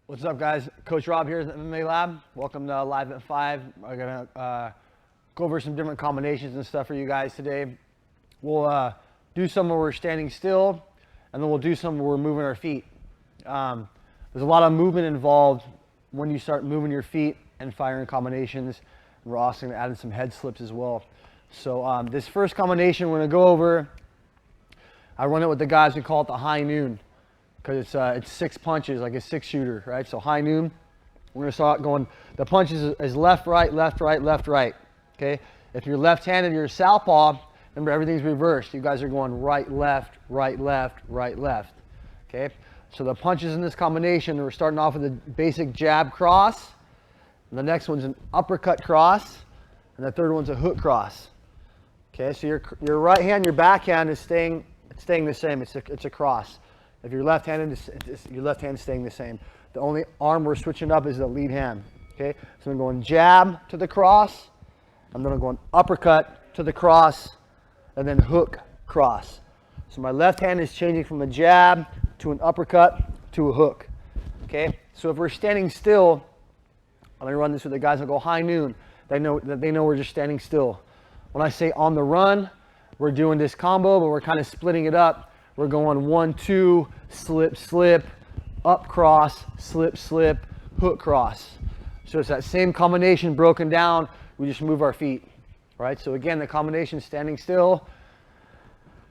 What's up, guys? Coach Rob here at the MMA Lab. Welcome to Live at 5. I'm going to go over some different combinations and stuff for you guys today. We'll do some where we're standing still, and then we'll do some where we're moving our feet. There's a lot of movement involved when you start moving your feet and firing combinations. We're also going to add in some head slips as well. So this first combination we're going to go over, I run it with the guys, we call it the high noon, because it's 6 punches, like a 6-shooter, right? So high noon, we're going to start going, the punches is left, right, left, right, left, right, okay? If you're left-handed, you're a southpaw, remember everything's reversed. You guys are going right, left, right, left, right, left, okay? So the punches in this combination, we're starting off with a basic jab cross, and the next one's an uppercut cross, and the third one's a hook cross, okay? So your right hand, your backhand is staying the same. It's a cross. If you're left-handed, your left hand is staying the same. The only arm we're switching up is the lead hand. Okay, so I'm going jab to the cross. I'm then going uppercut to the cross, and then hook cross. So my left hand is changing from a jab to an uppercut to a hook. Okay, so if we're standing still, I'm going to run this with the guys. I'll go high noon. They know we're just standing still. When I say on the run, we're doing this combo, but we're kind of splitting it up. We're going 1, 2, slip, slip, up cross, slip, slip, hook cross. So it's that same combination broken down. We just move our feet, right? So again, the combination standing still.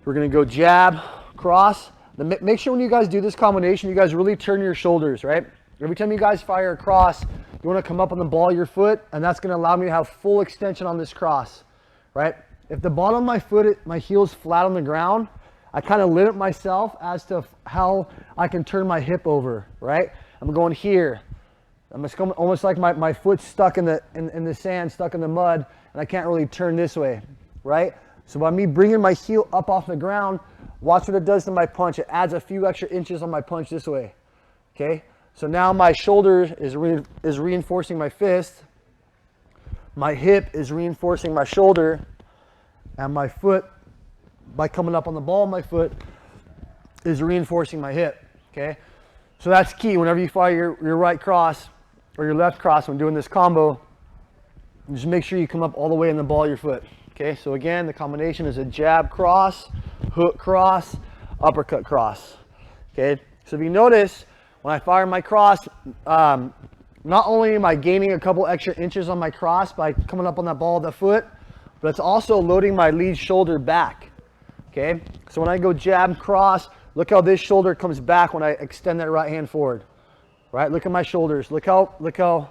We're going to go jab, cross. Make sure when you guys do this combination, you guys really turn your shoulders, right? Every time you guys fire a cross, you want to come up on the ball of your foot, and that's going to allow me to have full extension on this cross, right? If the bottom of my foot, my heel's flat on the ground, I kind of limit myself as to how I can turn my hip over, right? I'm going here. I'm just going almost like my foot's stuck in the sand, stuck in the mud, and I can't really turn this way, right? So by me bringing my heel up off the ground, watch what it does to my punch. It adds a few extra inches on my punch this way, okay? So now my shoulder is reinforcing my fist. My hip is reinforcing my shoulder, and my foot, by coming up on the ball of my foot, is reinforcing my hip, okay? So that's key. Whenever you fire your right cross or your left cross when doing this combo, just make sure you come up all the way in the ball of your foot, okay? So again, the combination is a jab cross, hook cross, uppercut cross, okay? So if you notice, when I fire my cross, not only am I gaining a couple extra inches on my cross by coming up on that ball of the foot, but it's also loading my lead shoulder back. Okay, so when I go jab, cross, look how this shoulder comes back when I extend that right hand forward. Right, look at my shoulders. Look how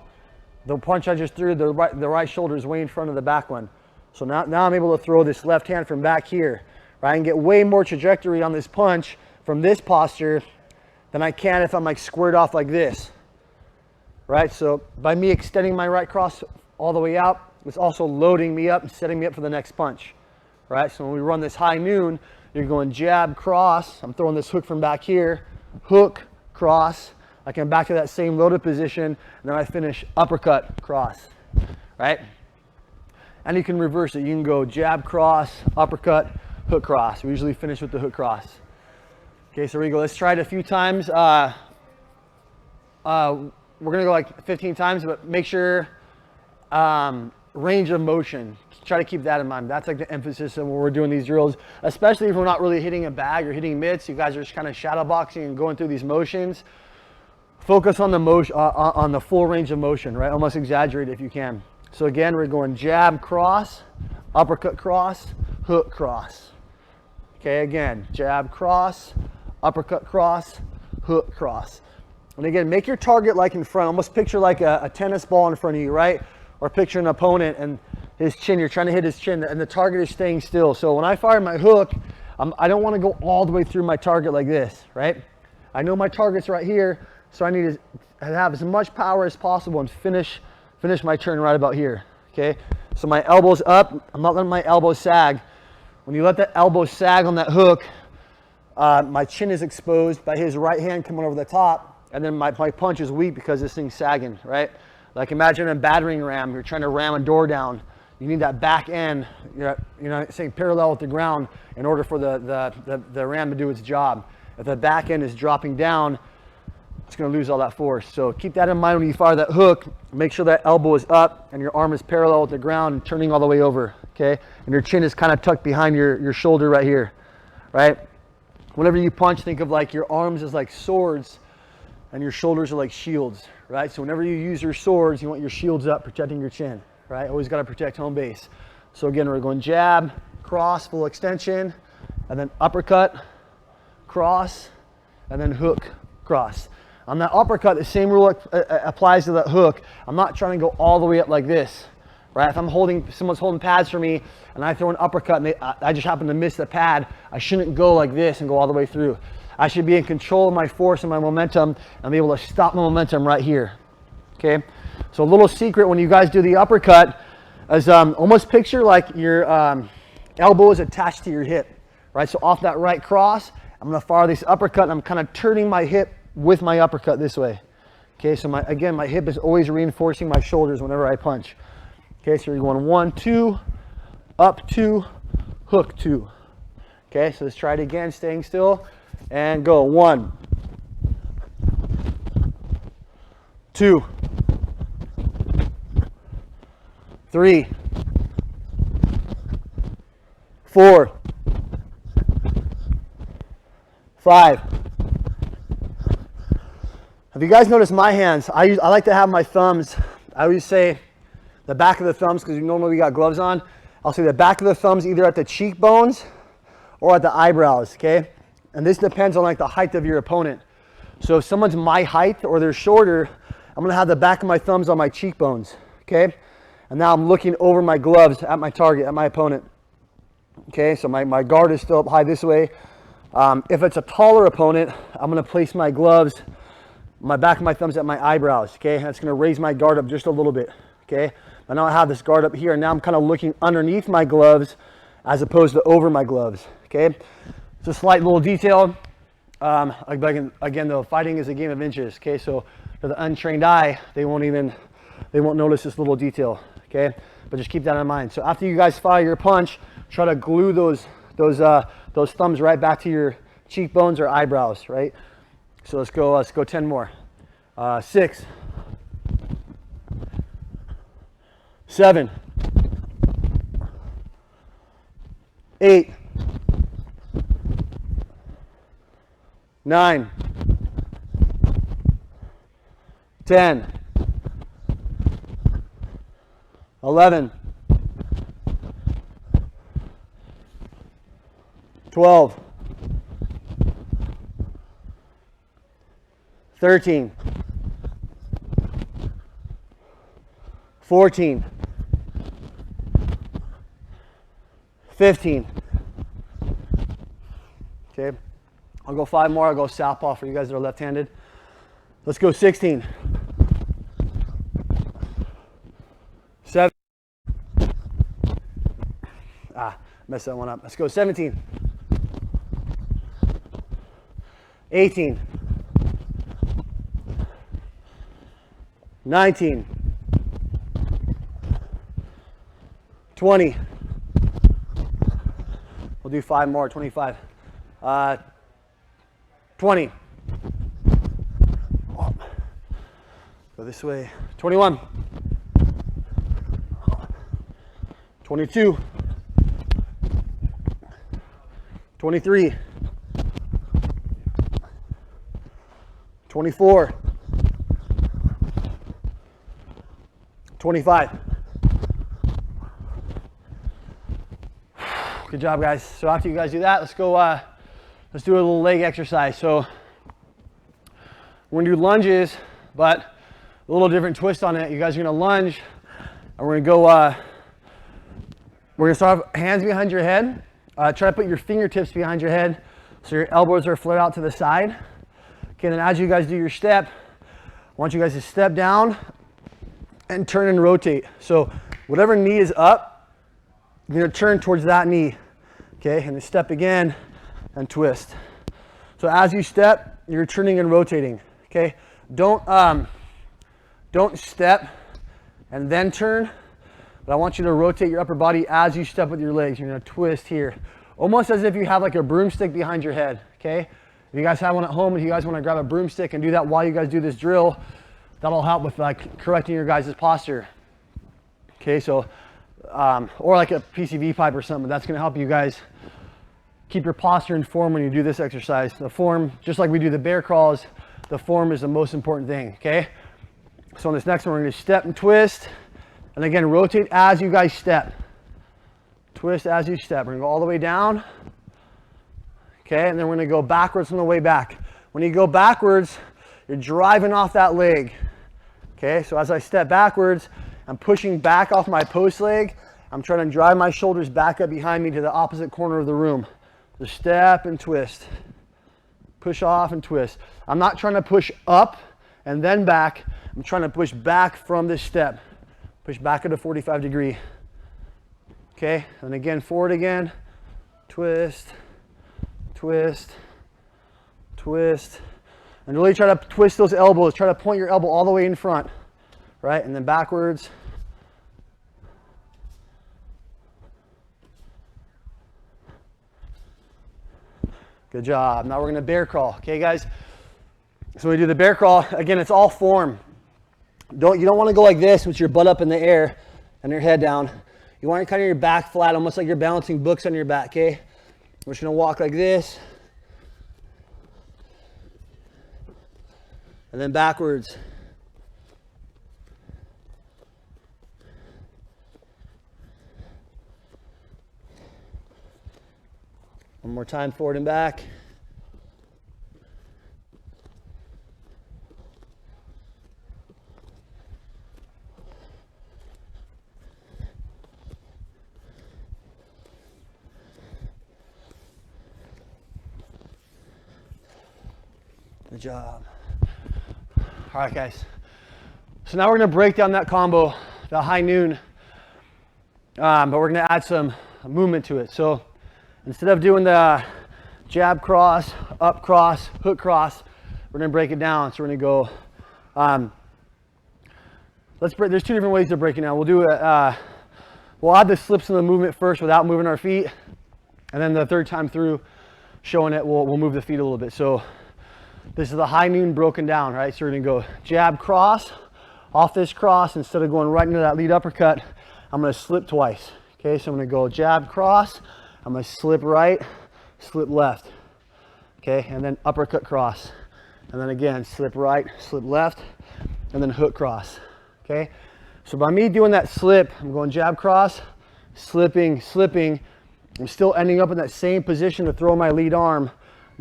the punch I just threw, the right shoulder is way in front of the back one. So now I'm able to throw this left hand from back here. Right, and get way more trajectory on this punch from this posture than I can if I'm like squared off like this. Right, so by me extending my right cross all the way out, it's also loading me up and setting me up for the next punch. Right, so when we run this high noon, you're going jab, cross. I'm throwing this hook from back here, hook, cross. I come back to that same loaded position, and then I finish uppercut, cross, right? And you can reverse it. You can go jab, cross, uppercut, hook, cross. We usually finish with the hook, cross. Okay, so here we go. Let's try it a few times. We're gonna go like 15 times, but make sure range of motion. Try to keep that in mind. That's like the emphasis when we're doing these drills, especially if we're not really hitting a bag or hitting mitts. You guys are just kind of shadow boxing and going through these motions. Focus on the motion, on the full range of motion, right? Almost exaggerate if you can. So again, we're going jab, cross, uppercut, cross, hook, cross. Okay, again, jab, cross, uppercut, cross, hook, cross. And again, make your target like in front. Almost picture like a tennis ball in front of you, right? Or picture an opponent and his chin, you're trying to hit his chin, and the target is staying still. So when I fire my hook, I don't want to go all the way through my target like this, right? I know my target's right here, so I need to have as much power as possible and finish my turn right about here, okay? So my elbow's up, I'm not letting my elbow sag. When you let that elbow sag on that hook, my chin is exposed by his right hand coming over the top, and then my punch is weak because this thing's sagging, right? Like imagine a battering ram, you're trying to ram a door down. You need that back end, saying parallel with the ground in order for the ram to do its job. If the back end is dropping down, it's going to lose all that force. So keep that in mind when you fire that hook. Make sure that elbow is up and your arm is parallel with the ground and turning all the way over, okay? And your chin is kind of tucked behind your shoulder right here, right? Whenever you punch, think of like your arms as like swords and your shoulders are like shields, right? So whenever you use your swords, you want your shields up, protecting your chin, right? Always got to protect home base. So again, we're going jab, cross, full extension, and then uppercut, cross, and then hook, cross. On that uppercut, the same rule applies to that hook. I'm not trying to go all the way up like this, right? If I'm someone's holding pads for me, and I throw an uppercut, and I just happen to miss the pad, I shouldn't go like this and go all the way through. I should be in control of my force and my momentum, and be able to stop my momentum right here, okay? So a little secret when you guys do the uppercut is almost picture like your elbow is attached to your hip, right? So off that right cross, I'm gonna fire this uppercut, and I'm kind of turning my hip with my uppercut this way. Okay, so again, my hip is always reinforcing my shoulders whenever I punch. Okay, so you're going 1, 2, up 2, hook 2. Okay, so let's try it again, staying still, and go 1, 2, 3, 4, 5. If you guys notice my hands, I like to have my thumbs, I always say the back of the thumbs, because normally we got gloves on. I'll say the back of the thumbs either at the cheekbones or at the eyebrows, okay? And this depends on like the height of your opponent. So if someone's my height or they're shorter, I'm gonna have the back of my thumbs on my cheekbones, okay? And now I'm looking over my gloves at my target, at my opponent. Okay, so my guard is still up high this way. If it's a taller opponent, I'm gonna place my gloves, my back of my thumbs at my eyebrows, okay? That's gonna raise my guard up just a little bit, okay? And now I have this guard up here, and now I'm kind of looking underneath my gloves as opposed to over my gloves, okay? It's a slight little detail. Again, though, fighting is a game of inches, okay? So for the untrained eye, they won't notice this little detail, okay? But just keep that in mind. So after you guys fire your punch, try to glue those thumbs right back to your cheekbones or eyebrows, right? So let's go 10 more. 6, 7, 8, 9, 10, 11, 12, 13, 14, 15. Okay, I'll go 5 more. I'll go southpaw for you guys that are left-handed. Let's go 16, 7. Messed that one up. Let's go 17, 18, 19, 20. We'll do 5 more, 25. 20. Go this way. 21. 22. 23. 24. 25. Good job, guys. So after you guys do that, let's do a little leg exercise. So we're gonna do lunges, but a little different twist on it. You guys are gonna lunge, and we're gonna start off hands behind your head. Try to put your fingertips behind your head so your elbows are flared out to the side. Okay, then as you guys do your step, I want you guys to step down and turn and rotate. So whatever knee is up, you're gonna turn towards that knee. Okay, and then step again and twist. So as you step, you're turning and rotating. Okay, don't step and then turn, but I want you to rotate your upper body as you step with your legs. You're gonna twist here, almost as if you have like a broomstick behind your head. Okay, you guys have one at home and you guys want to grab a broomstick and do that while you guys do this drill, that'll help with like correcting your guys' posture. Okay, so, or like a PCV pipe or something, that's gonna help you guys keep your posture in form when you do this exercise. The form, just like we do the bear crawls, the form is the most important thing, okay? So on this next one, we're gonna step and twist, and again, rotate as you guys step. Twist as you step. We're gonna go all the way down, okay? And then we're gonna go backwards on the way back. When you go backwards, you're driving off that leg, okay? So as I step backwards, I'm pushing back off my post leg. I'm trying to drive my shoulders back up behind me to the opposite corner of the room. So step and twist. Push off and twist. I'm not trying to push up and then back. I'm trying to push back from this step. Push back at a 45 degree. Okay, and again, forward again. Twist, twist, twist. And really try to twist those elbows. Try to point your elbow all the way in front. Right, and then backwards. Good job. Now we're gonna bear crawl, okay guys? So we do the bear crawl, again, it's all form. You don't wanna go like this with your butt up in the air and your head down. You want kind of your back flat, almost like you're balancing books on your back, okay? We're just gonna walk like this. And then backwards. One more time, forward and back. Good job. All right, guys. So now we're gonna break down that combo, the high noon, but we're gonna add some movement to it. So instead of doing the jab cross, up cross, hook cross, we're gonna break it down. So we're gonna go, there's two different ways to break it down. We'll do it, we'll add the slips in the movement first without moving our feet. And then the third time through showing it, we'll move the feet a little bit. So this is the high noon broken down, right? So we're gonna go jab cross, off this cross, instead of going right into that lead uppercut, I'm gonna slip twice. Okay, so I'm gonna go jab cross, I'm gonna slip right, slip left. Okay, and then uppercut cross. And then again, slip right, slip left, and then hook cross. Okay, so by me doing that slip, I'm going jab cross, slipping, slipping. I'm still ending up in that same position to throw my lead arm,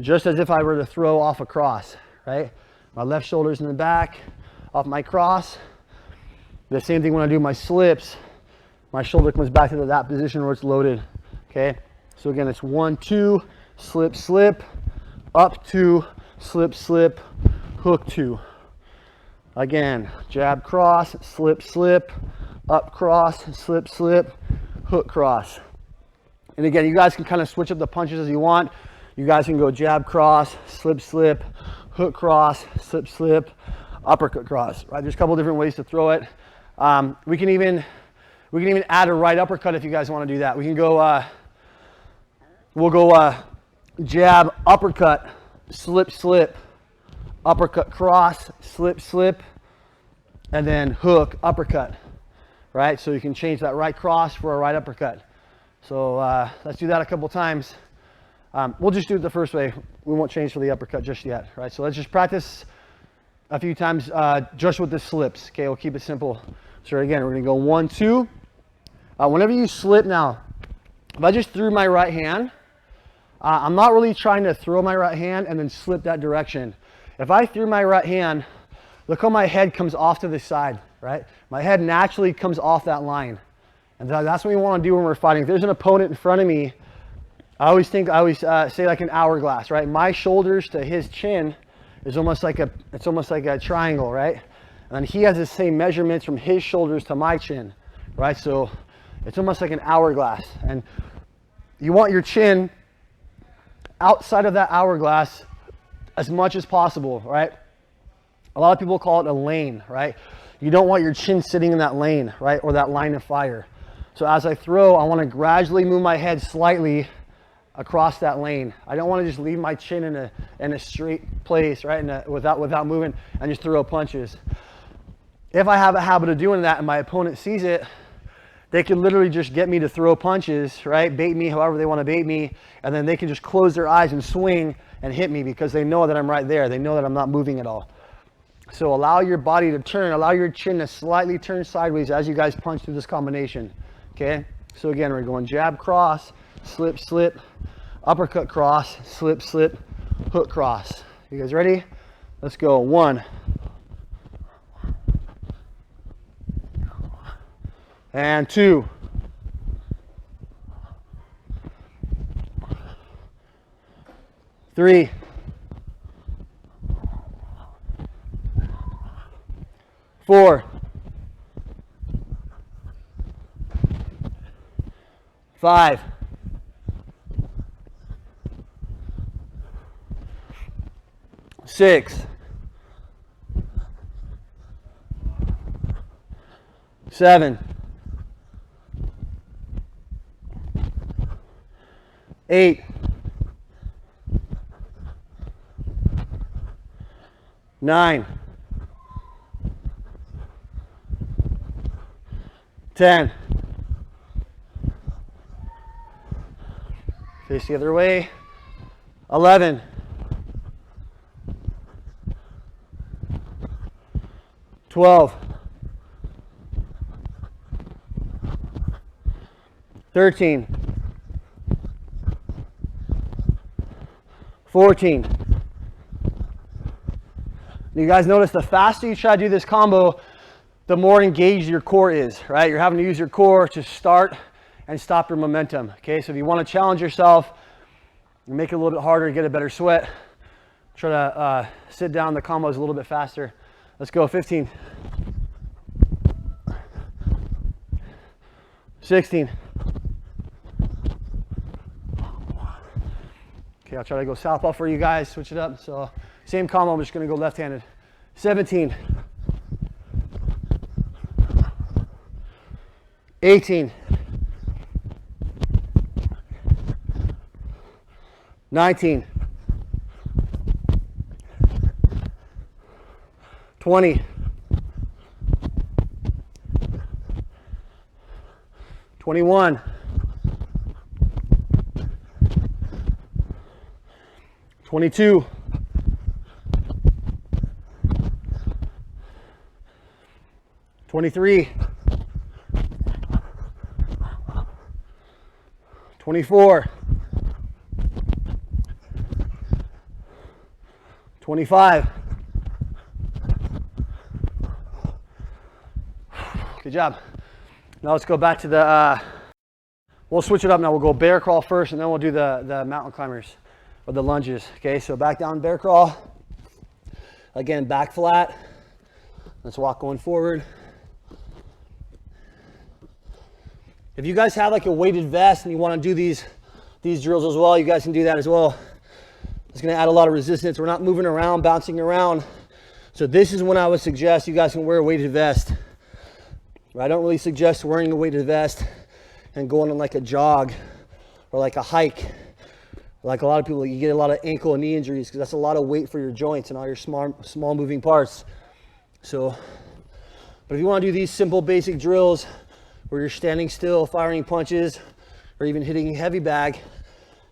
just as if I were to throw off a cross, right? My left shoulder's in the back, off my cross. The same thing when I do my slips, my shoulder comes back to that position where it's loaded, okay? So again, it's 1, 2, slip, slip, up 2, slip, slip, hook 2. Again, jab cross, slip, slip, up cross, slip, slip, hook cross. And again, you guys can kind of switch up the punches as you want. You guys can go jab cross, slip, slip, hook cross, slip, slip, uppercut cross, right? There's a couple different ways to throw it. We can even add a right uppercut if you guys want to do that. We can go, we'll go jab, uppercut, slip, slip, uppercut cross, slip, slip, and then hook, uppercut, right? So you can change that right cross for a right uppercut. So let's do that a couple times. We'll just do it the first way. We won't change for the uppercut just yet, right? So let's just practice a few times just with the slips. Okay, we'll keep it simple. So again, we're gonna go 1, 2. Whenever you slip now, if I just threw my right hand, I'm not really trying to throw my right hand and then slip that direction. If I threw my right hand, look how my head comes off to the side, right? My head naturally comes off that line. And that's what we want to do when we're fighting. If there's an opponent in front of me, I always say like an hourglass, right? My shoulders to his chin is almost like a triangle, right? And he has the same measurements from his shoulders to my chin, right? So it's almost like an hourglass. And you want your chin outside of that hourglass as much as possible, right? A lot of people call it a lane, right? You don't want your chin sitting in that lane, right? Or that line of fire. So as I throw, I want to gradually move my head slightly across that lane. I don't want to just leave my chin in a straight place, right, without moving and just throw punches. If I have a habit of doing that and my opponent sees it, they can literally just get me to throw punches, right, bait me however they want to bait me, and then they can just close their eyes and swing and hit me because they know that I'm right there. They know that I'm not moving at all. So allow your body to turn, allow your chin to slightly turn sideways as you guys punch through this combination, okay? So again, we're going jab, cross, slip, slip, uppercut, cross, slip, slip, hook, cross. You guys ready? Let's go. 1. And 2. 3. 4. 5. 6. 7. 8. 9. 10. Face the other way. 11. 12. 13. 14. You guys notice the faster you try to do this combo, the more engaged your core is, right? You're having to use your core to start and stop your momentum, okay? So if you want to challenge yourself, make it a little bit harder, get a better sweat, try to sit down the combos a little bit faster. Let's go. 15. 16. Okay, I'll try to go southpaw for you guys, switch it up. So same combo, I'm just gonna go left-handed. 17. 18. 19. 20. 21. 22. 23. 24. 25. Good job. Now let's go back to the, we'll switch it up now. We'll go bear crawl first, and then we'll do the mountain climbers or the lunges. Okay, so back down bear crawl. Again, back flat. Let's walk going forward. If you guys have like a weighted vest and you want to do these drills as well, you guys can do that as well. It's going to add a lot of resistance. We're not moving around, bouncing around. So this is when I would suggest you guys can wear a weighted vest. I don't really suggest wearing a weighted vest and going on like a jog or like a hike. Like a lot of people, you get a lot of ankle and knee injuries because that's a lot of weight for your joints and all your small moving parts. So, but if you want to do these simple basic drills where you're standing still, firing punches, or even hitting a heavy bag,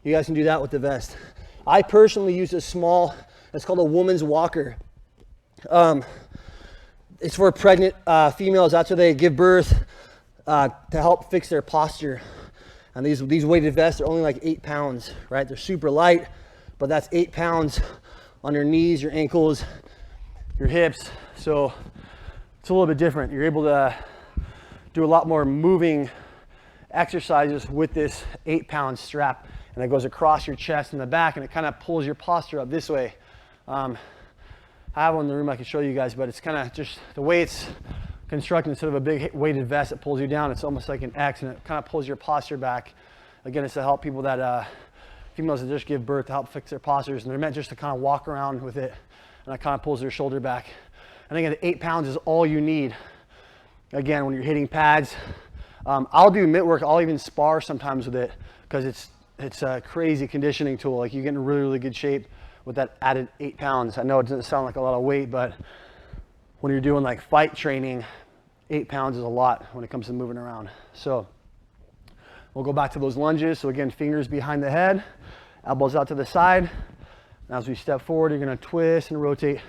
you guys can do that with the vest. I personally use a small, it's called a woman's walker. It's for pregnant females. That's where they give birth to help fix their posture. And these weighted vests are only like 8 pounds, right? They're super light, but that's 8 pounds on your knees, your ankles, your hips. So it's a little bit different. You're able to do a lot more moving exercises with this 8-pound strap, and it goes across your chest and the back, and it kind of pulls your posture up this way. I have one in the room I can show you guys, but it's kind of just the way it's constructed. Instead of a big weighted vest that pulls you down, it's almost like an X, and it kind of pulls your posture back. Again, it's to help people that, females that just give birth, to help fix their postures, and they're meant just to kind of walk around with it, and it kind of pulls their shoulder back. And again, 8 pounds is all you need. Again, when you're hitting pads, I'll do mitt work. I'll even spar sometimes with it because it's a crazy conditioning tool. Like, you get in really, really good shape with that added 8 pounds. I know it doesn't sound like a lot of weight, but when you're doing like fight training, 8 pounds is a lot when it comes to moving around. So we'll go back to those lunges. So again, fingers behind the head, elbows out to the side. Now as we step forward, you're gonna twist and rotate.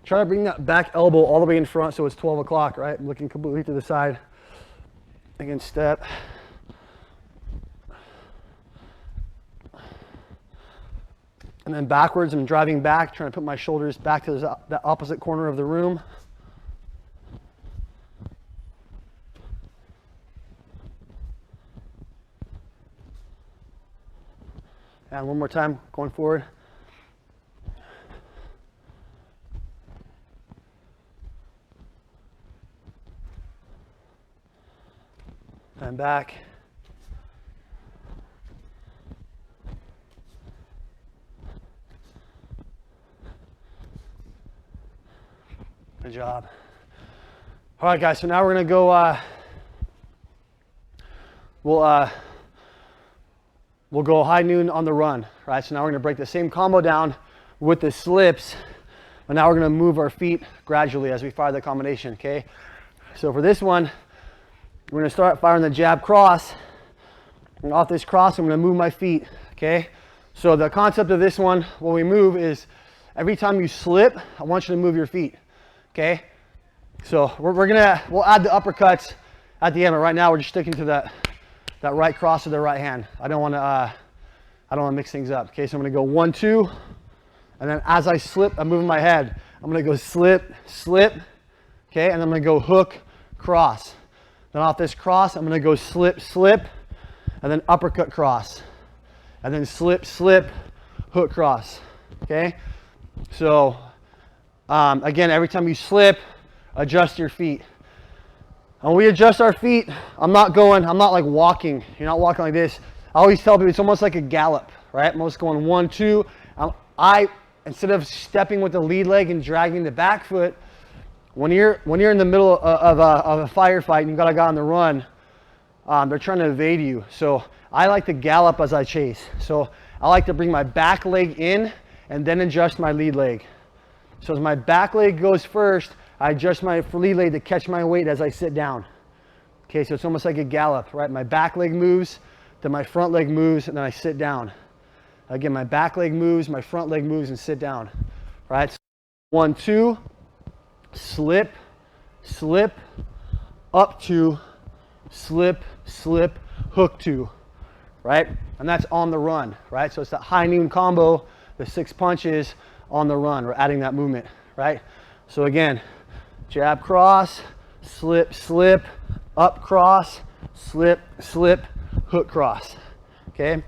Try to bring that back elbow all the way in front so it's 12 o'clock, right? Looking completely to the side. Again, step. And then backwards, I'm driving back, trying to put my shoulders back to the opposite corner of the room. And one more time, going forward. And back. Good job. All right, guys, so now we're gonna go, we'll go high noon on the run, right? So now we're gonna break the same combo down with the slips, but now we're gonna move our feet gradually as we fire the combination, okay? So for this one, we're gonna start firing the jab cross, and off this cross, I'm gonna move my feet, okay? So the concept of this one, when we move, is every time you slip, I want you to move your feet, okay? So we'll add the uppercuts at the end, but right now we're just sticking to that right cross with the right hand. I don't wanna mix things up, okay? So I'm gonna go 1, 2, and then as I slip, I'm moving my head. I'm gonna go slip, slip, okay? And I'm gonna go hook, cross. Then off this cross, I'm gonna go slip, slip, and then uppercut cross. And then slip, slip, hook cross, okay? So, again, every time you slip, adjust your feet. When we adjust our feet, I'm not like walking. You're not walking like this. I always tell people it's almost like a gallop, right? I'm almost going 1, 2. Instead of stepping with the lead leg and dragging the back foot, when you're in the middle of a firefight and you've got a guy on the run, they're trying to evade you. So I like to gallop as I chase. So I like to bring my back leg in and then adjust my lead leg. So as my back leg goes first, I adjust my lead leg to catch my weight as I sit down. Okay, so it's almost like a gallop, right? My back leg moves, then my front leg moves, and then I sit down. Again, my back leg moves, my front leg moves, and sit down, right? So 1, 2. Slip, slip, up 2, slip, slip, hook 2, right? And that's on the run, right? So it's that high noon combo, the 6 punches on the run. We're adding that movement, right? So again, jab cross, slip, slip, up cross, slip, slip, hook cross, okay?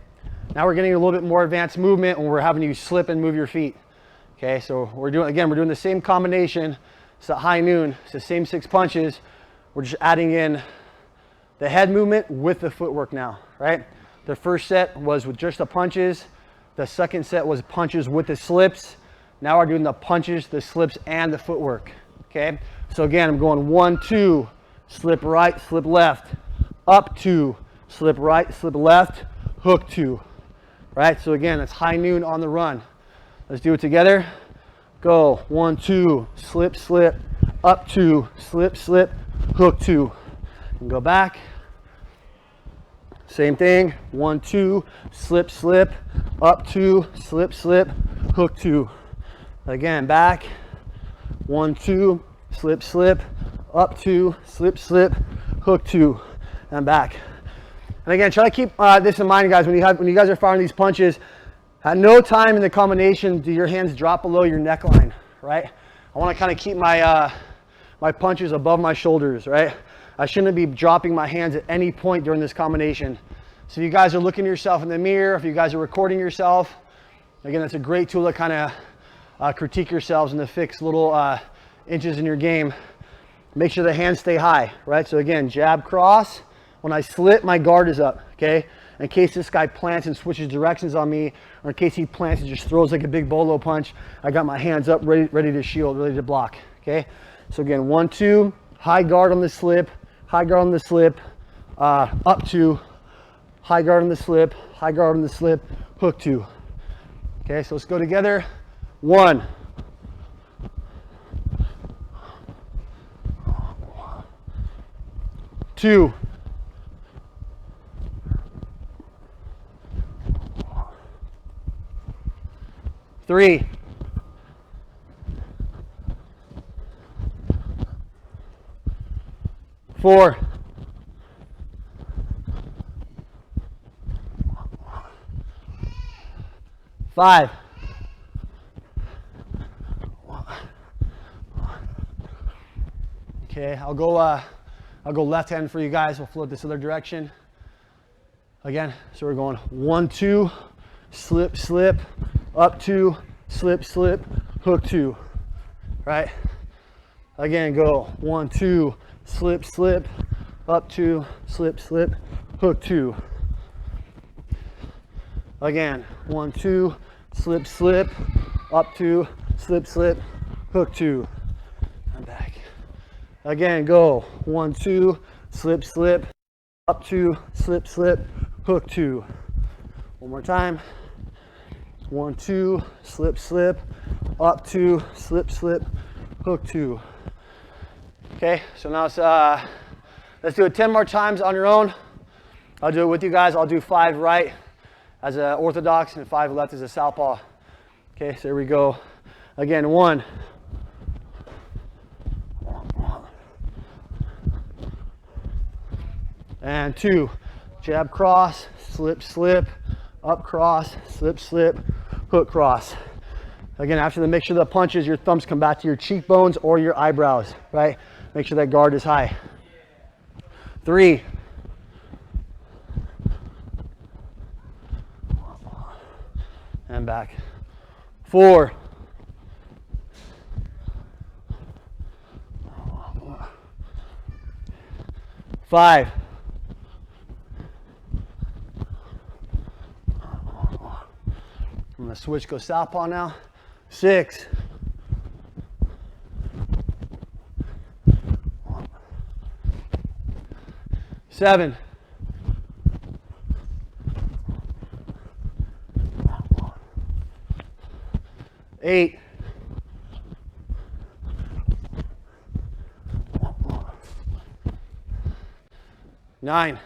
Now we're getting a little bit more advanced movement when we're having you slip and move your feet, okay? So we're doing the same combination. It's at high noon. It's the same 6 punches. We're just adding in the head movement with the footwork now, right? The first set was with just the punches. The second set was punches with the slips. Now we're doing the punches, the slips, and the footwork, okay? So again, I'm going 1, 2, slip right, slip left, up 2, slip right, slip left, hook 2, right? So again, it's high noon on the run. Let's do it together. Go, 1, 2, slip, slip, up 2, slip, slip, hook 2. And go back. Same thing, 1, 2, slip, slip, up 2, slip, slip, hook 2. Again, back, 1, 2, slip, slip, up 2, slip, slip, hook 2, and back. And again, try to keep this in mind, guys, when you guys are firing these punches. At no time in the combination do your hands drop below your neckline, right? I want to kind of keep my my punches above my shoulders, right? I shouldn't be dropping my hands at any point during this combination. So if you guys are looking at yourself in the mirror, if you guys are recording yourself, again, that's a great tool to kind of critique yourselves and to fix little inches in your game. Make sure the hands stay high, right? So again, jab cross. When I slip, my guard is up, okay? In case this guy plants and switches directions on me, or in case he plants and just throws like a big bolo punch, I got my hands up, ready to shield, ready to block, okay? So again, 1, 2, high guard on the slip, high guard on the slip, up 2, high guard on the slip, high guard on the slip, hook 2. Okay, so let's go together. 1, 2, 3, 4, 5, 'kay, I'll go left hand for you guys. We'll float this other direction. Again, so we're going 1, 2, slip, slip, up 2, slip, slip, hook 2, right? Again, go 1, 2, slip, slip, up 2, slip, slip, hook 2. Again, 1, 2, slip, slip, up 2, slip, slip, hook 2. I'm back. Again, go 1, 2, slip, slip, up 2, slip, slip, hook 2. One more time. 1, 2, slip, slip, up 2, slip, slip, hook 2. Okay, so now let's do it 10 more times on your own. I'll do it with you guys. I'll do 5 right as an orthodox and 5 left as a southpaw. Okay, so here we go. Again, 1. And 2, jab cross, slip, slip, up cross, slip, slip, hook cross. Again, after the mixture of the punches, your thumbs come back to your cheekbones or your eyebrows, right? Make sure that guard is high. 3, and back. 4, 5, 'Switch, go southpaw now. 6, 7, 8, 9,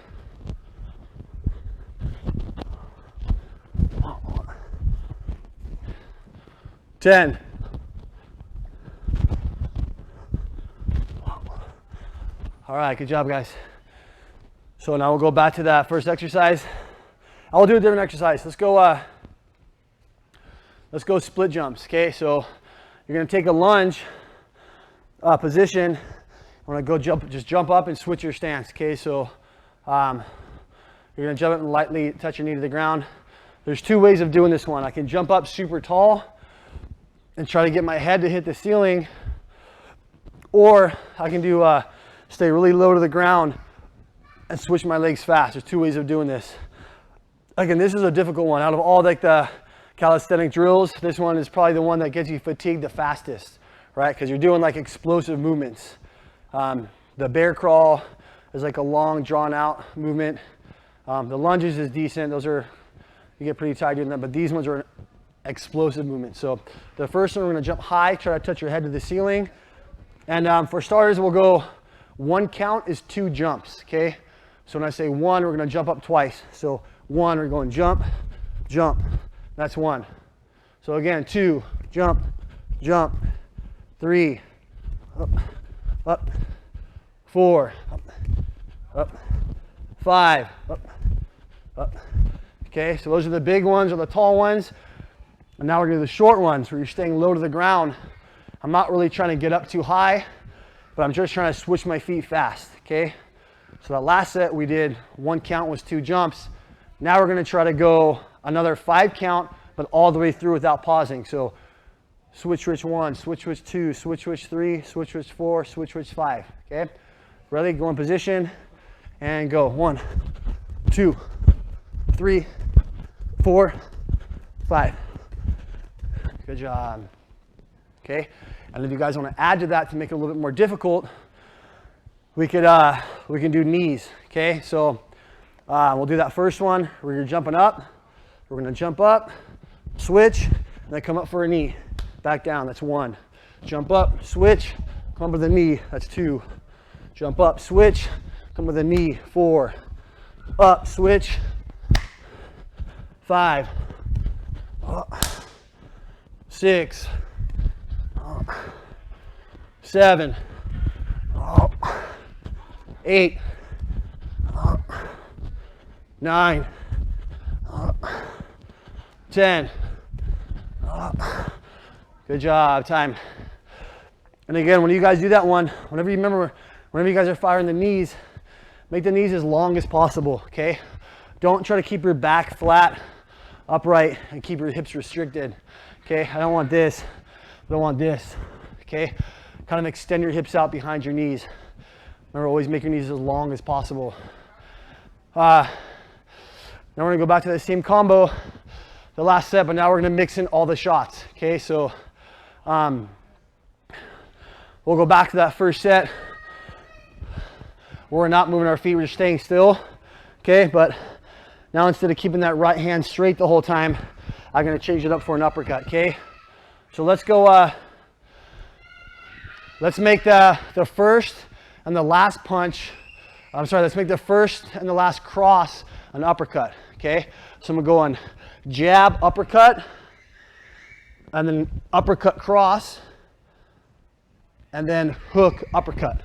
10, 'All right, good job, guys. So now we'll go back to that first exercise. I'll do a different exercise. Let's go split jumps. Okay, so you're gonna take a lunge position. I'm gonna go just jump up and switch your stance. Okay, so you're gonna jump up and lightly touch your knee to the ground. There's 2 ways of doing this one. I can jump up super tall and try to get my head to hit the ceiling, or I can do stay really low to the ground and switch my legs fast. There's 2 ways of doing this. Again, this is a difficult one. Out of all like the calisthenic drills, this one is probably the one that gets you fatigued the fastest, right? Because you're doing like explosive movements. The bear crawl is like a long drawn out movement. The lunges is decent. Those are, you get pretty tired doing them, but these ones are explosive movements. So the first one, we're gonna jump high, try to touch your head to the ceiling. And for starters, we'll go 1 count is 2 jumps, okay? So when I say 1, we're gonna jump up twice. So 1, we're going jump, jump. That's 1. So again, 2, jump, jump. 3, up, up. 4, up, up. 5, up, up. Okay, so those are the big ones or the tall ones. And now we're gonna do the short ones where you're staying low to the ground. I'm not really trying to get up too high, but I'm just trying to switch my feet fast, okay? So that last set we did 1 count was 2 jumps. Now we're gonna try to go another 5 count, but all the way through without pausing. So switch switch 1, switch switch 2, switch switch 3, switch switch 4, switch switch 5, okay? Ready, go in position and go. 1, 2, 3, 4, 5. Good job. Okay, and if you guys want to add to that to make it a little bit more difficult, we can do knees. Okay, so We'll do that first one. We're jumping up. We're going to jump up, switch, and then come up for a knee. Back down, that's 1. Jump up, switch, come up with a knee, that's 2. Jump up, switch, come with a knee, 4. Up, switch, 5. 6. 7. 8. 9. 10. Good job, time. And again, when you guys do that one, whenever you guys are firing the knees, make the knees as long as possible, okay? Don't try to keep your back flat, upright, and keep your hips restricted, okay? I don't want this, I don't want this, okay? Kind of extend your hips out behind your knees. Remember, always make your knees as long as possible. Now we're gonna go back to that same combo, the last set, but now we're gonna mix in all the shots, okay? So we'll go back to that first set. We're not moving our feet, we're just staying still, okay? But now instead of keeping that right hand straight the whole time, I'm gonna change it up for an uppercut, okay? So let's go, let's make the first and the last punch, let's make the first and the last cross an uppercut, okay? So I'm going jab, uppercut, and then uppercut, cross, and then hook, uppercut,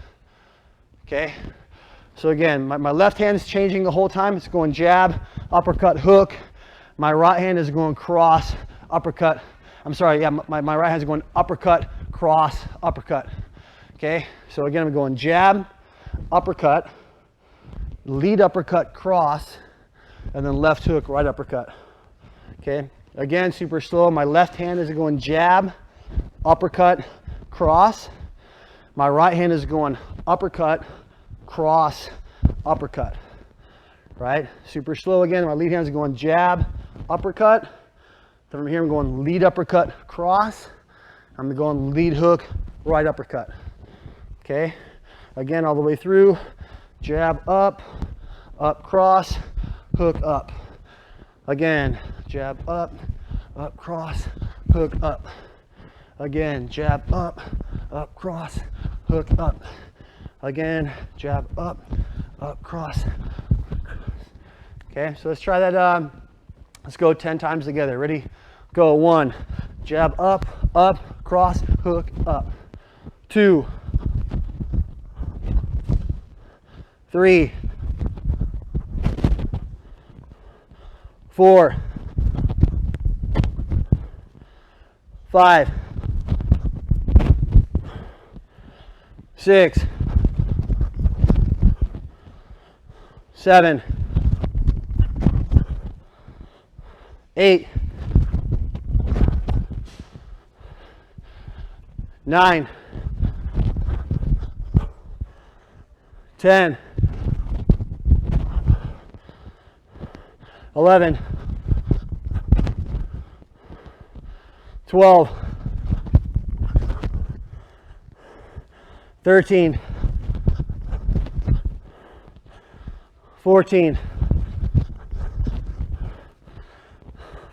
okay? So again, my left hand is changing the whole time. It's going jab, uppercut, hook. My right hand is going cross, uppercut. I'm sorry, yeah, my right hand is going uppercut, cross, uppercut. Okay, so again, I'm going jab, uppercut, lead uppercut, cross, and then left hook, right uppercut. Okay, again, super slow. My left hand is going jab, uppercut, cross. My right hand is going uppercut, cross, uppercut, right? Super slow again. My lead hand is going jab, uppercut. Then from here, I'm going lead uppercut, cross. I'm going lead hook, right uppercut. Okay, again, all the way through. Jab up, up, cross, hook up. Again, jab up, up, cross, hook up. Again, jab up, cross, hook up. Again, jab up, cross. Okay, so let's try that. Let's go 10 times together. Ready? Go. 1, jab up, cross, hook, up. 2, 3, 4, 5, 6, 7, 8, 9, 10, 11, 12, 13, 14,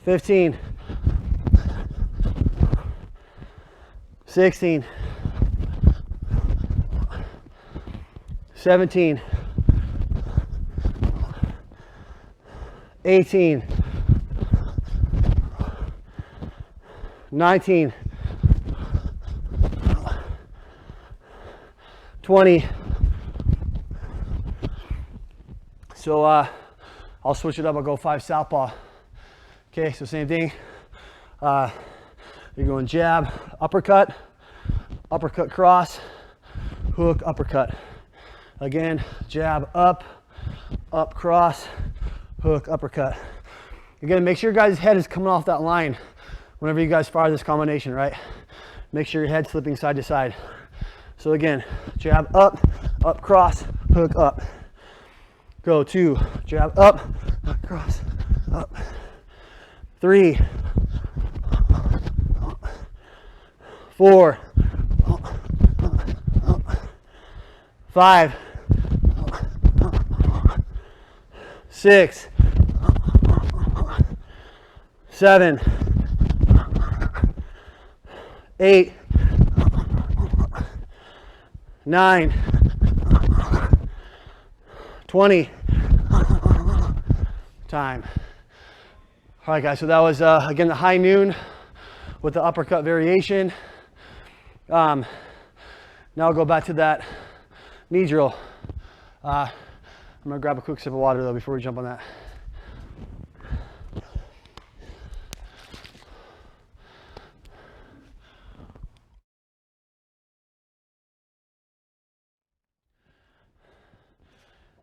15, 16, 17, 18, 19, 20. So I'll switch it up. I'll go 5 southpaw. Okay, so same thing. You're going jab, uppercut, uppercut, cross, hook, uppercut. Again, jab up, cross, hook, uppercut. Again, make sure your guys' head is coming off that line whenever you guys fire this combination, right? Make sure your head's slipping side to side. So again, jab up, cross, hook, up. Go 2, jab up, cross, up. 3, 4, 5, 6, 7, 8, 9, 20. Time. All right, guys, so that was, again, the high noon with the uppercut variation. Now I'll go back to that knee drill. I'm gonna grab a quick sip of water though before we jump on that.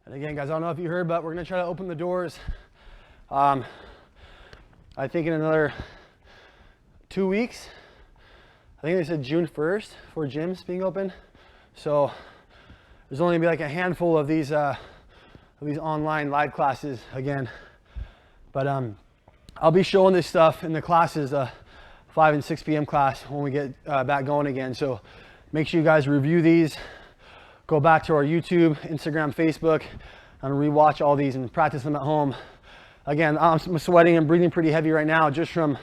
And again, guys, I don't know if you heard, but we're gonna try to open the doors. I think in another 2 weeks. I think they said June 1st for gyms being open. So there's only gonna be like a handful of these online live classes again. But I'll be showing this stuff in the classes, 5 and 6 p.m. class when we get back going again. So make sure you guys review these. Go back to our YouTube, Instagram, Facebook, and rewatch all these and practice them at home. Again, I'm sweating and breathing pretty heavy right now just from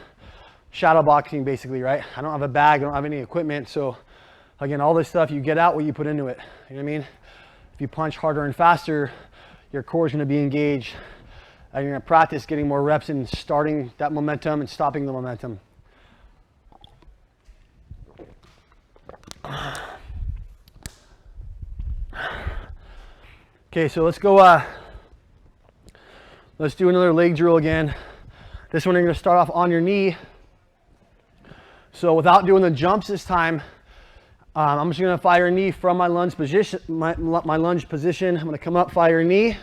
shadow boxing basically, right? I don't have a bag, I don't have any equipment. So again, all this stuff, you get out what you put into it. You know what I mean? If you punch harder and faster, your core is gonna be engaged. And you're gonna practice getting more reps and starting that momentum and stopping the momentum. Okay, so let's go, let's do another leg drill again. This one you're gonna start off on your knee. So without doing the jumps this time, I'm just gonna fire a knee from my lunge position. My lunge position. I'm gonna come up, fire a knee,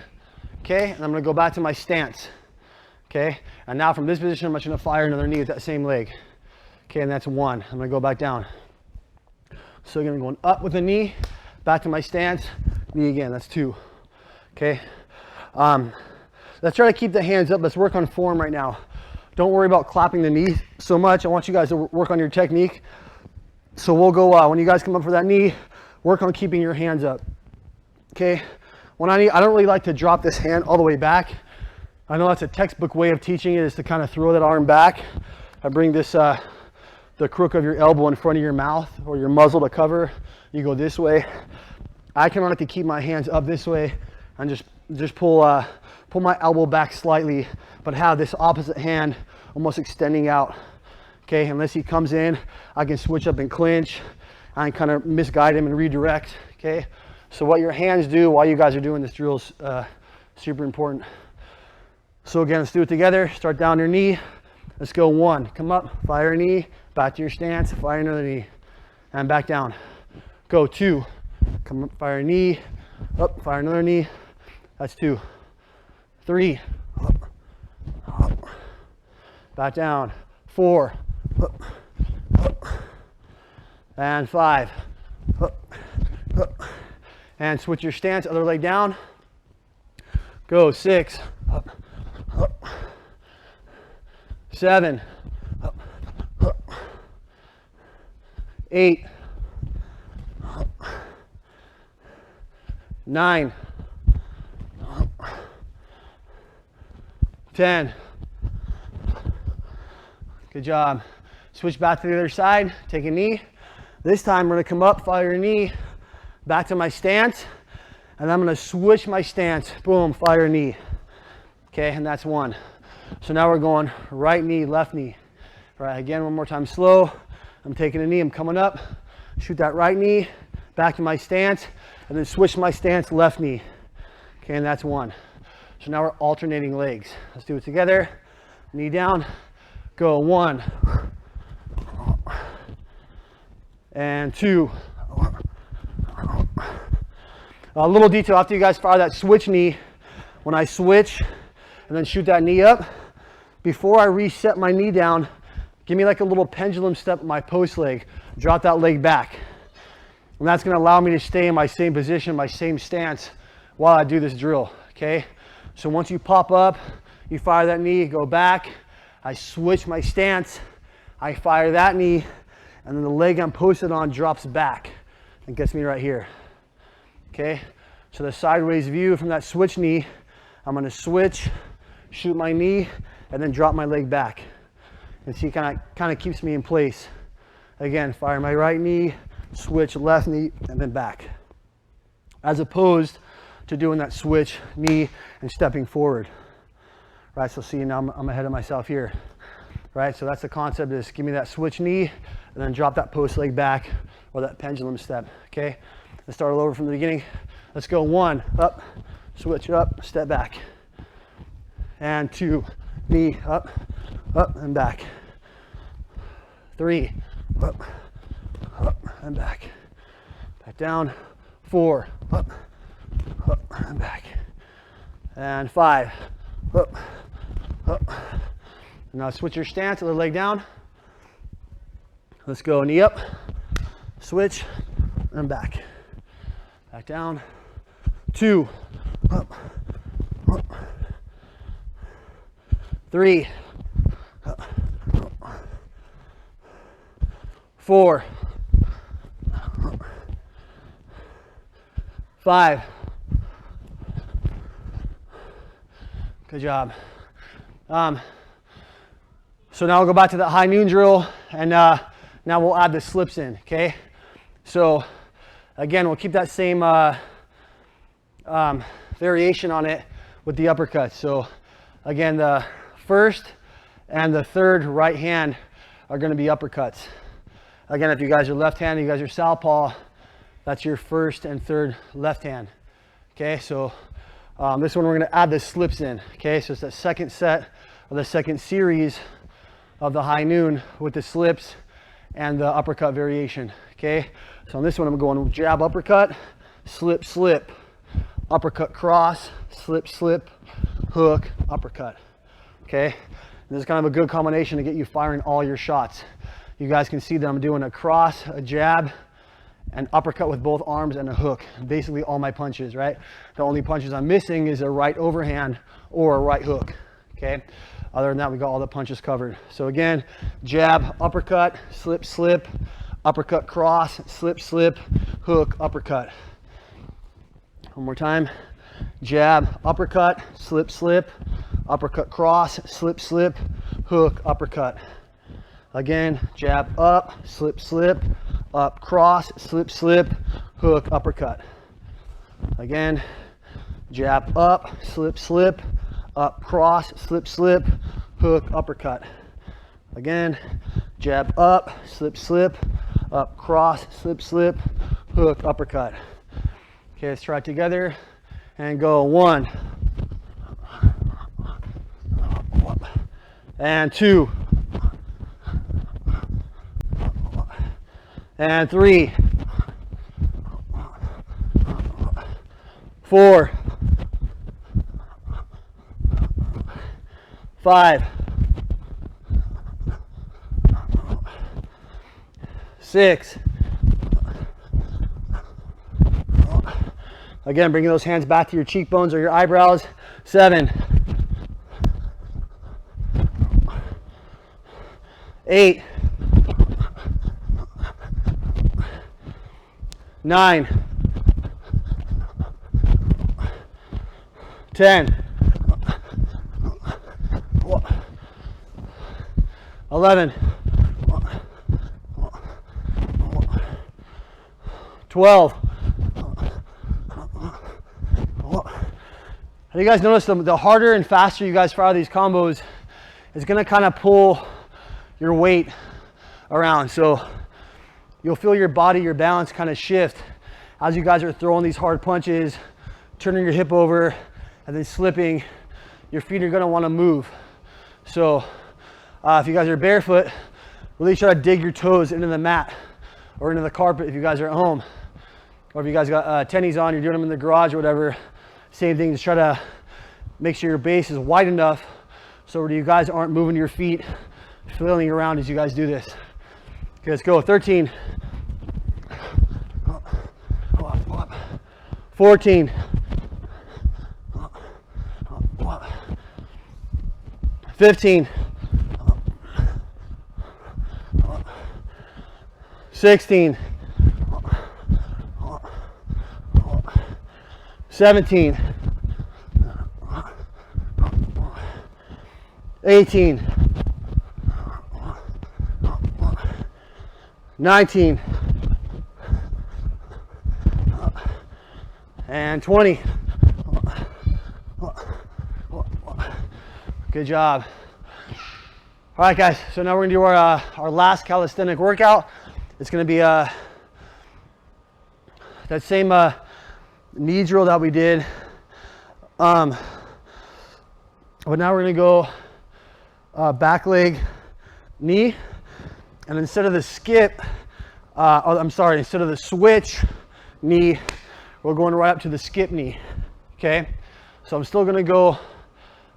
okay, and I'm gonna go back to my stance, okay. And now from this position, I'm just gonna fire another knee with that same leg, okay, and that's 1. I'm gonna go back down. So again, I'm going up with the knee, back to my stance, knee again. That's 2, okay. Let's try to keep the hands up. Let's work on form right now. Don't worry about clapping the knee so much. I want you guys to work on your technique. So we'll go, when you guys come up for that knee, work on keeping your hands up, okay? When I don't really like to drop this hand all the way back. I know that's a textbook way of teaching it, is to kind of throw that arm back. I bring this, the crook of your elbow in front of your mouth or your muzzle to cover. You go this way. I kind of like to keep my hands up this way and just pull my elbow back slightly, but have this opposite hand almost extending out. Okay, unless he comes in, I can switch up and clinch. I can kind of misguide him and redirect. Okay, so what your hands do while you guys are doing this drill is super important. So again, let's do it together. Start down your knee. Let's go 1. Come up, fire a knee, back to your stance, fire another knee, and back down. Go 2. Come up, fire a knee, up, fire another knee. That's 2. 3. Up. Back down. 4. Up. And 5. Up. And switch your stance, other leg down. Go 6. Up. 7. 8. 9. 10. Good job. Switch back to the other side. Take a knee. This time we're going to come up, fire a knee, back to my stance, and I'm going to switch my stance. Boom, fire a knee. Okay, and that's 1. So now we're going right knee, left knee. All right, again, one more time, slow. I'm taking a knee. I'm coming up. Shoot that right knee, back to my stance, and then switch my stance, left knee. Okay, and that's 1. So now we're alternating legs. Let's do it together. Knee down. Go 1. And 2. A little detail after you guys fire that switch knee, when I switch and then shoot that knee up, before I reset my knee down, give me like a little pendulum step with my post leg. Drop that leg back. And that's going to allow me to stay in my same position, my same stance while I do this drill, okay? So once you pop up, you fire that knee, go back, I switch my stance, I fire that knee, and then the leg I'm posted on drops back and gets me right here, okay? So the sideways view from that switch knee, I'm going to switch, shoot my knee, and then drop my leg back. And see, kind of keeps me in place. Again, fire my right knee, switch left knee, and then back. As opposed to doing that switch knee and stepping forward. Right, so see, now I'm ahead of myself here. Right, so that's the concept, is give me that switch knee and then drop that post leg back, or that pendulum step. Okay, let's start all over from the beginning. Let's go 1, up, switch up, step back. And 2, knee, up, and back. 3, up, and back. Back down. 4, up, and back. And 5, up. Now switch your stance, other leg down. Let's go knee up, switch, and back. Back down. 2, up. 3, 4, 5. Good job. So now we'll go back to the high noon drill, and now we'll add the slips in, okay? So again, we'll keep that same variation on it with the uppercuts. So again, the first and the third right hand are going to be uppercuts. Again, if you guys are left-handed, you guys are southpaw, that's your first and third left hand. Okay, so this one we're going to add the slips in. Okay, so it's the second set or the second series of the high noon with the slips and the uppercut variation. Okay, so on this one I'm going jab, uppercut, slip, slip, uppercut, cross, slip, slip, hook, uppercut. Okay, and this is kind of a good combination to get you firing all your shots. You guys can see that I'm doing a cross, a jab, an uppercut with both arms, and a hook. Basically all my punches, right? The only punches I'm missing is a right overhand or a right hook. Okay, other than that, we got all the punches covered. So again, jab, uppercut, slip, slip, uppercut, cross, slip, slip, hook, uppercut. One more time. Jab, uppercut, slip, slip, uppercut, cross, slip, slip, hook, uppercut. Again, jab, up, slip, slip, up, cross, slip, slip, hook, uppercut. Again, jab, up, slip, slip, up, cross, slip, slip, hook, uppercut. Again, jab, up, slip, slip, up, cross, slip, slip, hook, uppercut. Okay, let's try it together and go 1 and 2 and 3, 4, 5, 6. Again, bringing those hands back to your cheekbones or your eyebrows. 7, 8, 9, 10, 11, 12. You guys notice the harder and faster you guys fire these combos is going to kind of pull your weight around. So you'll feel your body, your balance kind of shift as you guys are throwing these hard punches, turning your hip over, and then slipping. Your feet are going to want to move. So if you guys are barefoot, really try to dig your toes into the mat or into the carpet if you guys are at home. Or if you guys got tennies on, you're doing them in the garage or whatever, same thing. Just try to make sure your base is wide enough so that you guys aren't moving your feet, flailing around as you guys do this. Okay, let's go. 13, 14, 15, 16, 17, 18, 19, and 20. Good job. All right, guys, so now we're gonna do our last calisthenic workout. It's gonna be that same knee drill that we did. But now we're gonna go back leg knee, and instead of the skip, instead of the switch knee, we're going right up to the skip knee, okay? So I'm still gonna go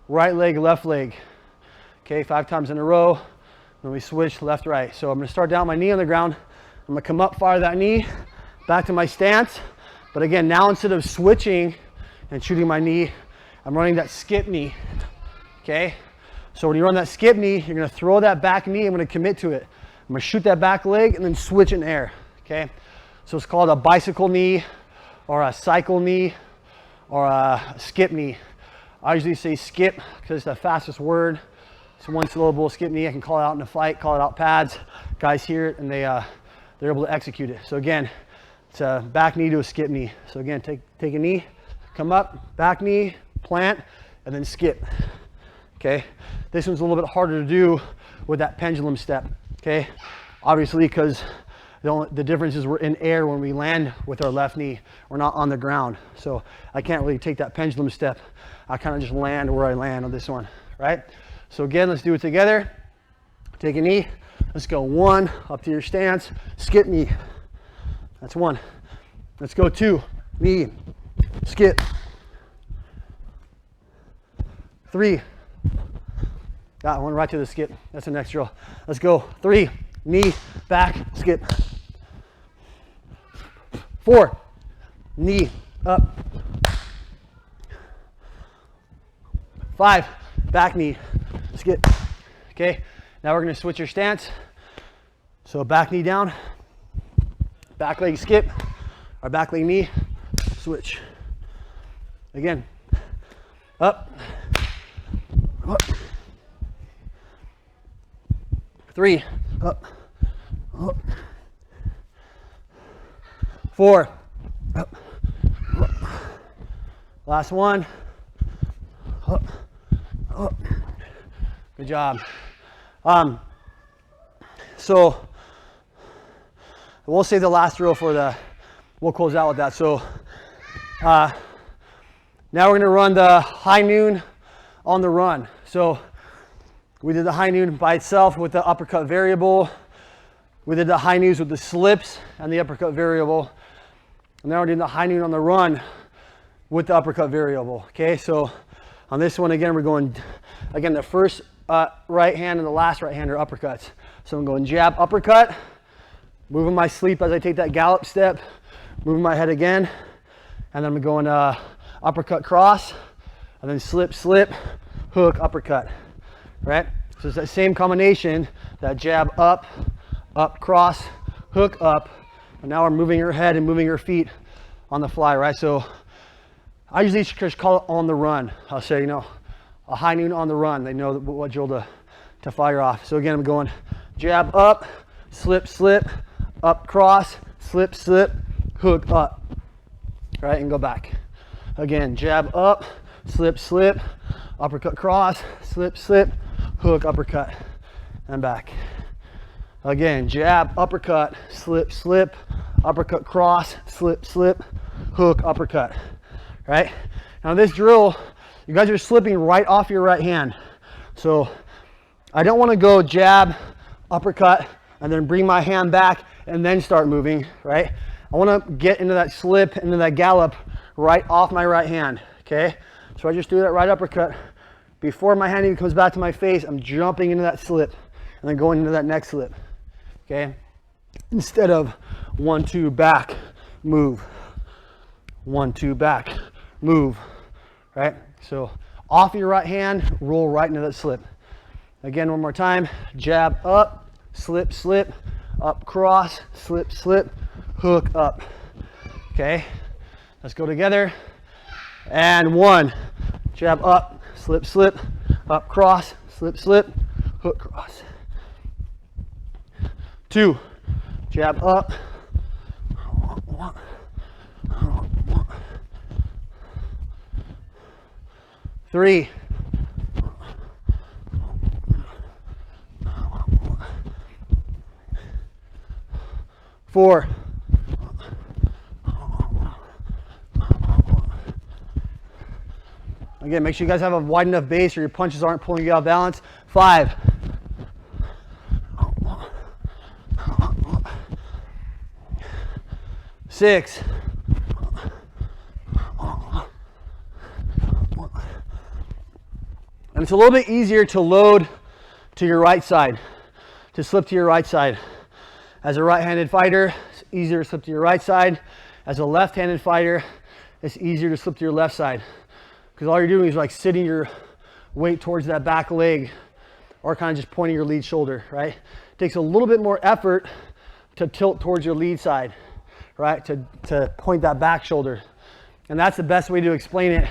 right leg, left leg, okay, 5 times in a row, then we switch left, right. So I'm gonna start down my knee on the ground, I'm gonna come up, fire that knee, back to my stance, but again, now instead of switching and shooting my knee, I'm running that skip knee, okay? So when you run that skip knee, you're gonna throw that back knee, I'm gonna commit to it. I'm gonna shoot that back leg and then switch in air, okay? So it's called a bicycle knee or a cycle knee or a skip knee. I usually say skip because it's the fastest word. It's one syllable, skip knee. I can call it out in a fight, call it out pads. Guys hear it and they're able to execute it. So again, it's a back knee to a skip knee. So again, take a knee, come up, back knee, plant, and then skip, okay? This one's a little bit harder to do with that pendulum step, okay? Obviously, because the difference is we're in air when we land with our left knee. We're not on the ground. So I can't really take that pendulum step. I kind of just land where I land on this one, right? So again, let's do it together. Take a knee. Let's go 1, up to your stance, skip knee. That's 1. Let's go 2, knee, skip. 3, got one right to the skip. That's the next drill. Let's go 3, knee, back, skip. 4, knee, up. 5, back knee, skip. Okay, now we're gonna switch your stance. So back knee down, back leg skip, our back leg knee, switch. Again, up, up. 3, up, up. 4, up, up. Last one, up, up. Good job. So we'll save the last drill for we'll close out with that. So now we're gonna run the high noon on the run. So we did the high noon by itself with the uppercut variable. We did the high noons with the slips and the uppercut variable. And now we're doing the high noon on the run with the uppercut variable. Okay, so on this one, again, we're going, again, the first right hand and the last right hand are uppercuts. So I'm going jab, uppercut, moving my sleep as I take that gallop step, moving my head again, and then I'm going uppercut cross, and then slip, slip, hook, uppercut, right? So it's that same combination, that jab up, up, cross, hook, up, and now we're moving your head and moving your feet on the fly, right? So I usually just call it on the run. I'll say, you know, a high noon on the run. They know what drill to fire off. So again, I'm going jab up, slip, slip, up, cross, slip, slip, hook, up, right? And go back. Again, jab up, slip, slip, uppercut cross, slip, slip, hook, uppercut, and back. Again, jab, uppercut, slip, slip, uppercut cross, slip, slip, hook, uppercut, right? Now this drill, you guys are slipping right off your right hand. So I don't want to go jab, uppercut, and then bring my hand back and then start moving, right? I want to get into that slip, into that gallop right off my right hand, okay? So I just do that right uppercut. Before my hand even comes back to my face, I'm jumping into that slip and then going into that next slip, okay? Instead of 1, 2, back, move. 1, 2, back, move, right? So off your right hand, roll right into that slip. Again, one more time, jab up, slip, slip, up, cross, slip, slip, hook, up. Okay, let's go together. And 1, jab up, slip, slip, up, cross, slip, slip, hook, cross. 2, jab up. 3, 4, 'Again, make sure you guys have a wide enough base or your punches aren't pulling you out of balance. 5, 6, 'And it's a little bit easier to load to your right side, to slip to your right side. As a right-handed fighter, it's easier to slip to your right side. As a left-handed fighter, it's easier to slip to your left side. Because all you're doing is like sitting your weight towards that back leg or kind of just pointing your lead shoulder, right? It takes a little bit more effort to tilt towards your lead side, right? To point that back shoulder. And that's the best way to explain it,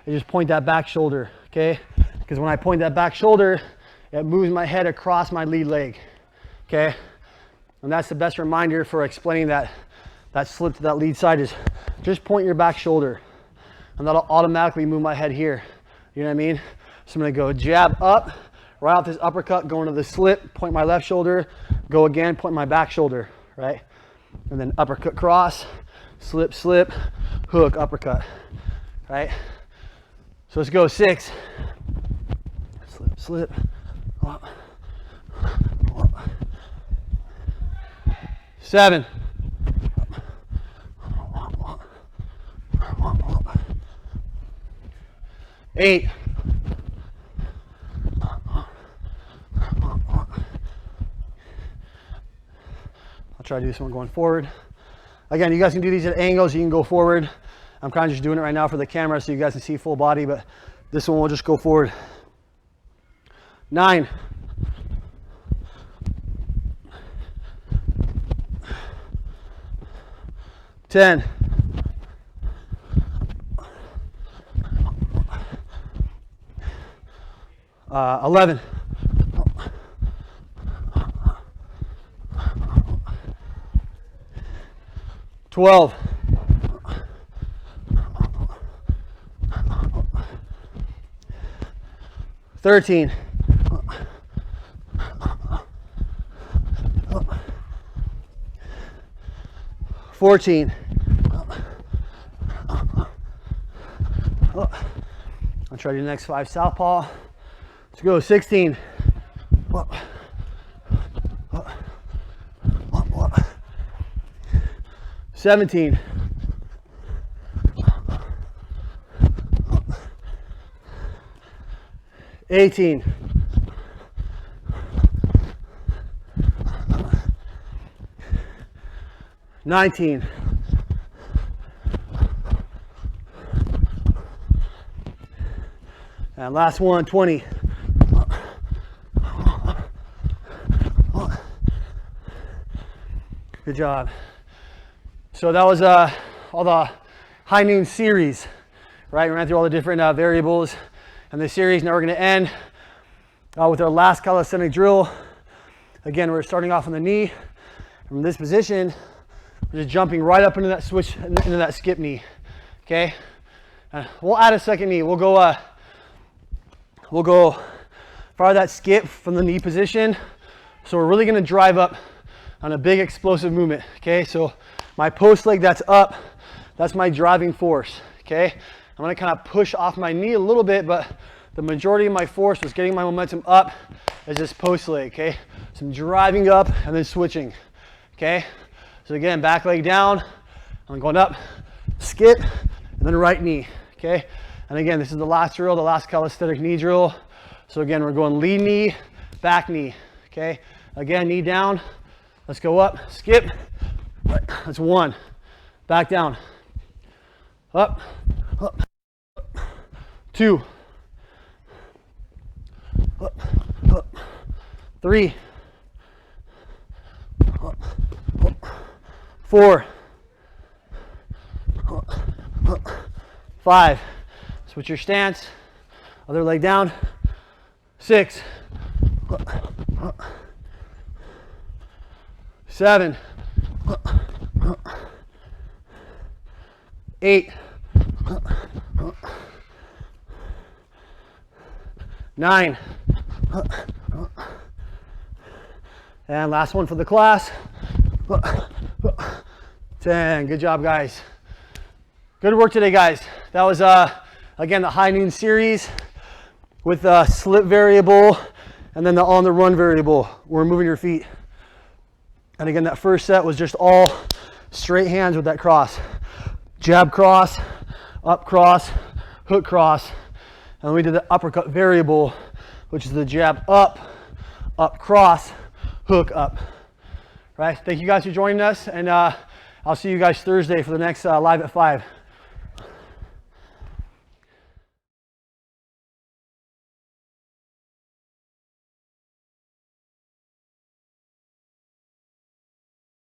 is just point that back shoulder, okay? Because when I point that back shoulder, it moves my head across my lead leg, okay? And that's the best reminder for explaining that slip to that lead side, is just point your back shoulder. And that'll automatically move my head here. You know what I mean? So I'm gonna go jab up, right out this uppercut, go into the slip, point my left shoulder, go again, point my back shoulder, right? And then uppercut cross, slip, slip, hook, uppercut, right? So let's go 6, slip, slip, up, up. 7, 8, 'I'll try to do this one going forward. Again, you guys can do these at angles, you can go forward. I'm kind of just doing it right now for the camera so you guys can see full body, but this one will just go forward. 9, 10, 11, 12, 13, 14, I'll try to do the next 5 southpaw. Let's go 16, 17, 18, 19, and last one, 20. Good job. So that was all the high noon series, right? We ran through all the different variables in the series. Now we're going to end with our last calisthenic drill. Again, we're starting off on the knee. From this position, we're just jumping right up into that switch, into that skip knee. Okay. We'll add a second knee. We'll go fire that skip from the knee position. So we're really going to drive up on a big explosive movement. Okay. So my post leg that's up, that's my driving force. Okay. I'm going to kind of push off my knee a little bit, but the majority of my force was getting my momentum up as this post leg. Okay. So I'm driving up and then switching. Okay. So again, back leg down, I'm going up, skip, and then right knee. Okay. And again, this is the last drill, the last calisthenic knee drill. So again, we're going lead knee, back knee. Okay. Again, knee down. Let's go up, skip. That's 1. Back down. Up, up. 2. Up, up. 3. Up, up. 4. Up, up. 5. Switch your stance. Other leg down. 6, 7, 8, 9, and last one for the class, 10. Good job, guys. Good work today, guys. That was again the high noon series with the slip variable and then the on the run variable. We're moving your feet. And again, that first set was just all straight hands with that cross. Jab cross, up cross, hook cross. And then we did the uppercut variable, which is the jab up, up cross, hook up. Right? Thank you guys for joining us, and I'll see you guys Thursday for the next Live at 5.